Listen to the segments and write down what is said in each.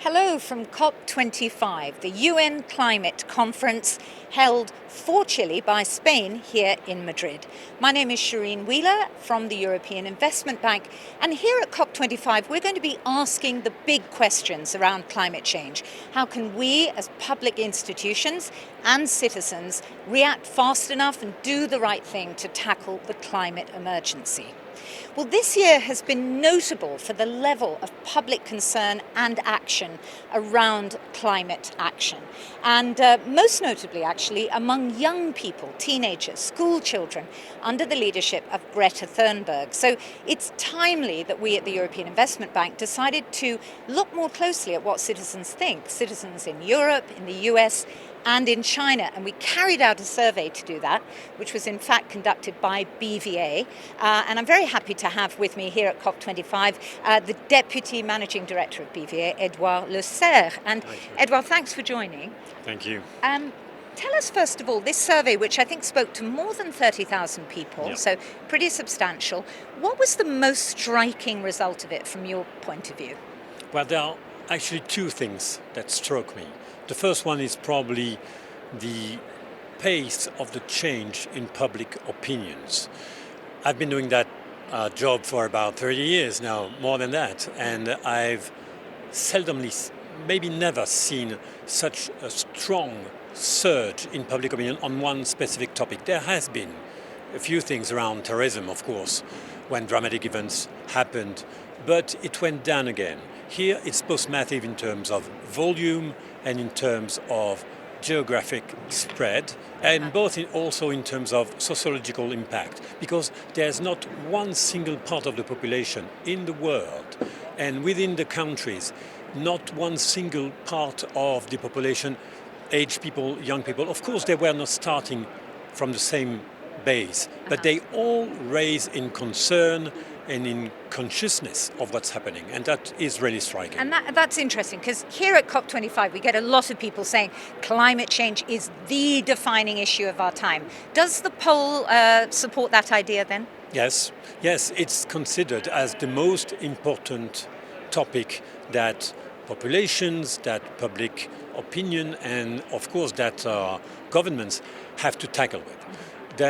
Hello from COP25, the UN Climate Conference held for Chile by Spain here in Madrid. My name is Shireen Wheeler from the European Investment Bank, and here at COP25 we're going to be asking the big questions around climate change. How can we as public institutions and citizens react fast enough and do the right thing to tackle the climate emergency? Well, this year has been notable for the level of public concern and action around climate action. And most notably, actually, among young people, teenagers, school children, under the leadership of Greta Thunberg. So it's timely that we at the European Investment Bank decided to look more closely at what citizens think, citizens in Europe, in the US, and in China. And we carried out a survey to do that, which was in fact conducted by BVA. And I'm very happy to have with me here at COP25 the Deputy Managing Director of BVA, Edouard Lecerf. And Edouard, thanks for joining. Thank you. Tell us first of all, this survey, which I think spoke to more than 30,000 people, so pretty substantial, what was the most striking result of it from your point of view? Well, there are actually two things that struck me. The first one is probably the pace of the change in public opinions. I've been doing that job for about 30 years now, more than that, and I've seldomly, maybe never seen such a strong surge in public opinion on one specific topic. There has been a few things around terrorism, of course, when dramatic events happened, but it went down again. Here it's both massive in terms of volume and in terms of geographic spread, and also in terms of sociological impact, because there's not one single part of the population in the world and within the countries, not one single part of the population, aged people, young people, of course they were not starting from the same base, but they all raise in concern and in consciousness of what's happening, and that is really striking. And that's interesting, because here at COP25 we get a lot of people saying climate change is the defining issue of our time. Does the poll support that idea then? Yes, it's considered as the most important topic that populations, that public opinion, and of course that governments have to tackle with.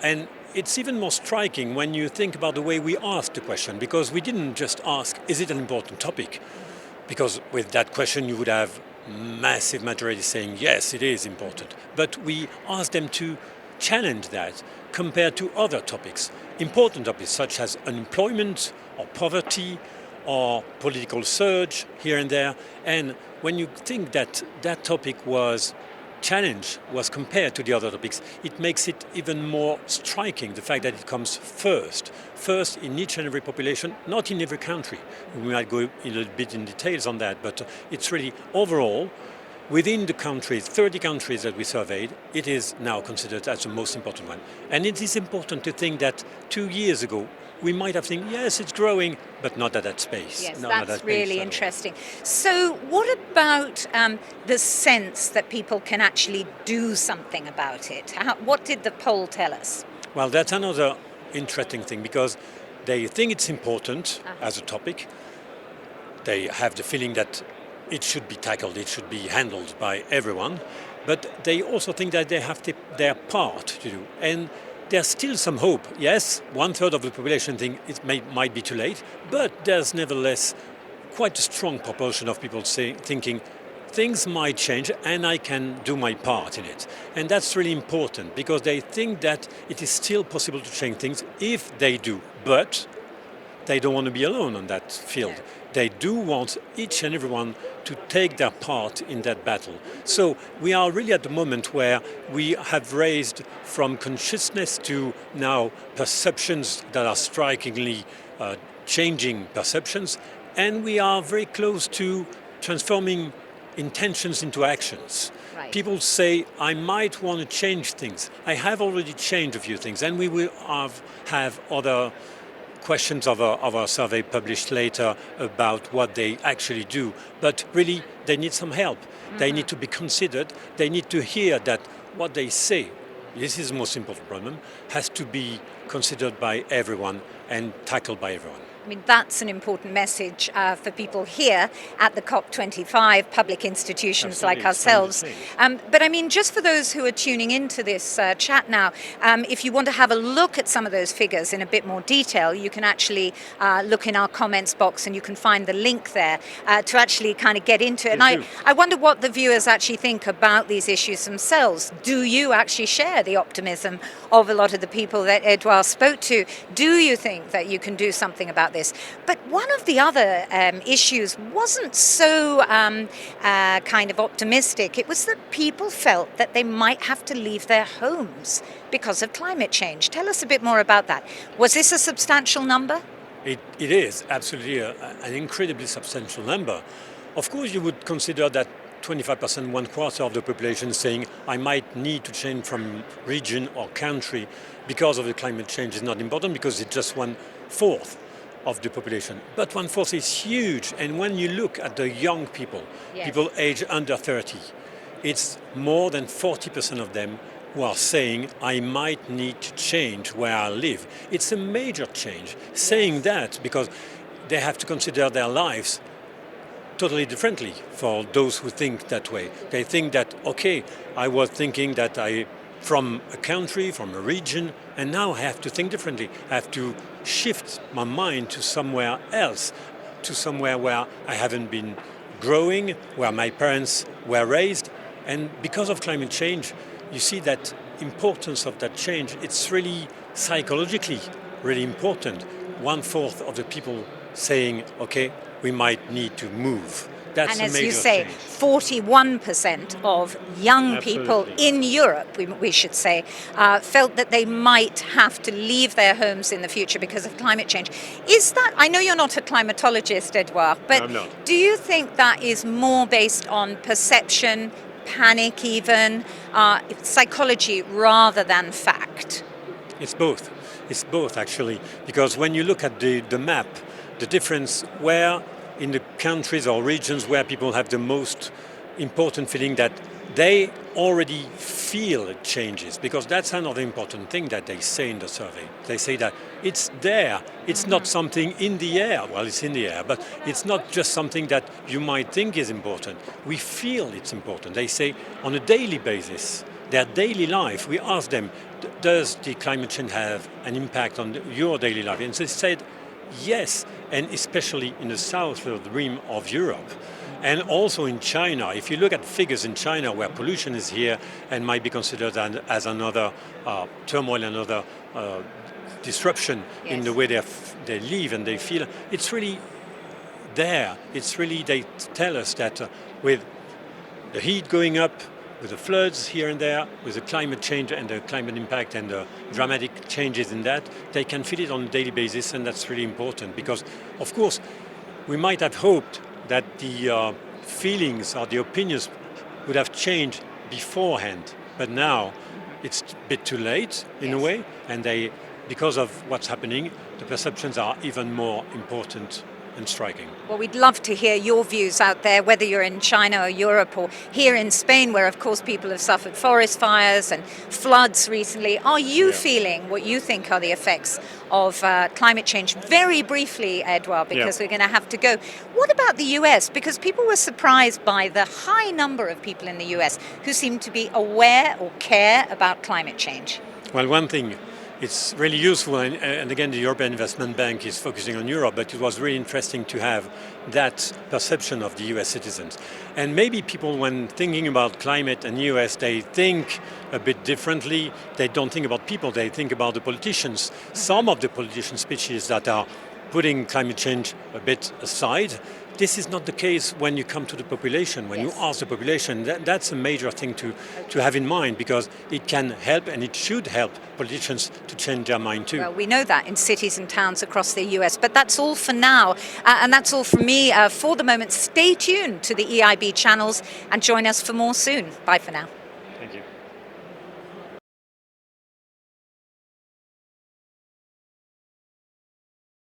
And it's even more striking when you think about the way we asked the question, because we didn't just ask, is it an important topic? Because with that question you would have massive majority saying, yes, it is important. But we asked them to challenge that compared to other topics, important topics such as unemployment or poverty or political surge here and there. And when you think that that topic was challenge was compared to the other topics, it makes it even more striking, the fact that it comes first in each and every population, not in every country. We might go a little bit in details on that, but it's really overall, within the countries, 30 countries that we surveyed, it is now considered as the most important one. And it is important to think that 2 years ago, we might have think, yes, it's growing, but not at that space. Yes, that's really interesting. So what about the sense that people can actually do something about it? What did the poll tell us? Well, that's another interesting thing, because they think it's important as a topic. They have the feeling that it should be tackled, it should be handled by everyone, but they also think that they have their part to do. And there's still some hope. Yes, 1/3 of the population think it might be too late, but there's nevertheless quite a strong proportion of people thinking things might change and I can do my part in it. And that's really important, because they think that it is still possible to change things if they do, but they don't want to be alone on that field. They do want each and everyone to take their part in that battle. So we are really at the moment where we have raised from consciousness to now perceptions that are strikingly changing perceptions, and we are very close to transforming intentions into actions. Right. People say, I might want to change things. I have already changed a few things, and we will have other questions of our survey published later about what they actually do. But really, they need some help. They need to be considered. They need to hear that what they say, this is the most important problem, has to be considered by everyone and tackled by everyone. mean, that's an important message for people here at the COP25, public institutions Absolutely, like ourselves. it's time to change. But I mean, just for those who are tuning into this chat now, if you want to have a look at some of those figures in a bit more detail, you can actually look in our comments box and you can find the link there to actually kind of get into it. And I wonder what the viewers actually think about these issues themselves. Do you actually share the optimism of a lot of the people that Edouard spoke to? Do you think that you can do something about this? But one of the other issues wasn't so kind of optimistic. It was that people felt that they might have to leave their homes because of climate change. Tell us a bit more about that. Was this a substantial number? It is absolutely an incredibly substantial number. Of course, you would consider that 25%, 1/4 of the population saying, I might need to change from region or country because of the climate change is not important because it's just 1/4 of the population. But 1/4 is huge. And when you look at the young people, people aged under 30, it's more than 40% of them who are saying, I might need to change where I live. It's a major change. Saying that because they have to consider their lives totally differently for those who think that way. They think that, okay, I was thinking that from a country, from a region, and now I have to think differently. I have to shift my mind to somewhere else, to somewhere where I haven't been growing, where my parents were raised. And because of climate change, you see that importance of that change. It's really psychologically really important. 1/4 of the people saying, okay, we might need to move. That's and a as major you say, change. 41% of young people in Europe, we should say, felt that they might have to leave their homes in the future because of climate change. Is that, I know you're not a climatologist, Edouard, but No, I'm not. do you think that is more based on perception, panic even, psychology rather than fact? It's both. It's both, actually, because when you look at the map, the difference where in the countries or regions where people have the most important feeling that they already feel changes, because that's another important thing that they say in the survey. They say that it's there. It's not something in the air. Well, it's in the air, but it's not just something that you might think is important. We feel it's important. They say on a daily basis, their daily life, we ask them, does the climate change have an impact on your daily life? And they said, yes, and especially in the south of the rim of Europe. And also in China, if you look at figures in China where pollution is here and might be considered as another turmoil, another disruption in the way they live and they feel, it's really there. It's really, they tell us that with the heat going up, with the floods here and there, with the climate change and the climate impact and the dramatic changes in that, they can feel it on a daily basis, and that's really important because, of course, we might have hoped that the feelings or the opinions would have changed beforehand, but now it's a bit too late in a way, and because of what's happening, the perceptions are even more important and striking. Well, we'd love to hear your views out there, whether you're in China or Europe or here in Spain, where of course people have suffered forest fires and floods recently. Are you feeling what you think are the effects of climate change? Very briefly, Edouard, because we're going to have to go. What about the US? Because people were surprised by the high number of people in the US who seem to be aware or care about climate change. Well, one thing, it's really useful, and again, the European Investment Bank is focusing on Europe, but it was really interesting to have that perception of the US citizens. And maybe people, when thinking about climate and US, they think a bit differently. They don't think about people, they think about the politicians. Some of the politician speeches that are putting climate change a bit aside. This is not the case when you come to the population. When you ask the population, that's a major thing to have in mind, because it can help and it should help politicians to change their mind too. Well, we know that in cities and towns across the US, but that's all for now. And that's all from me for the moment. Stay tuned to the EIB channels and join us for more soon. Bye for now. Thank you.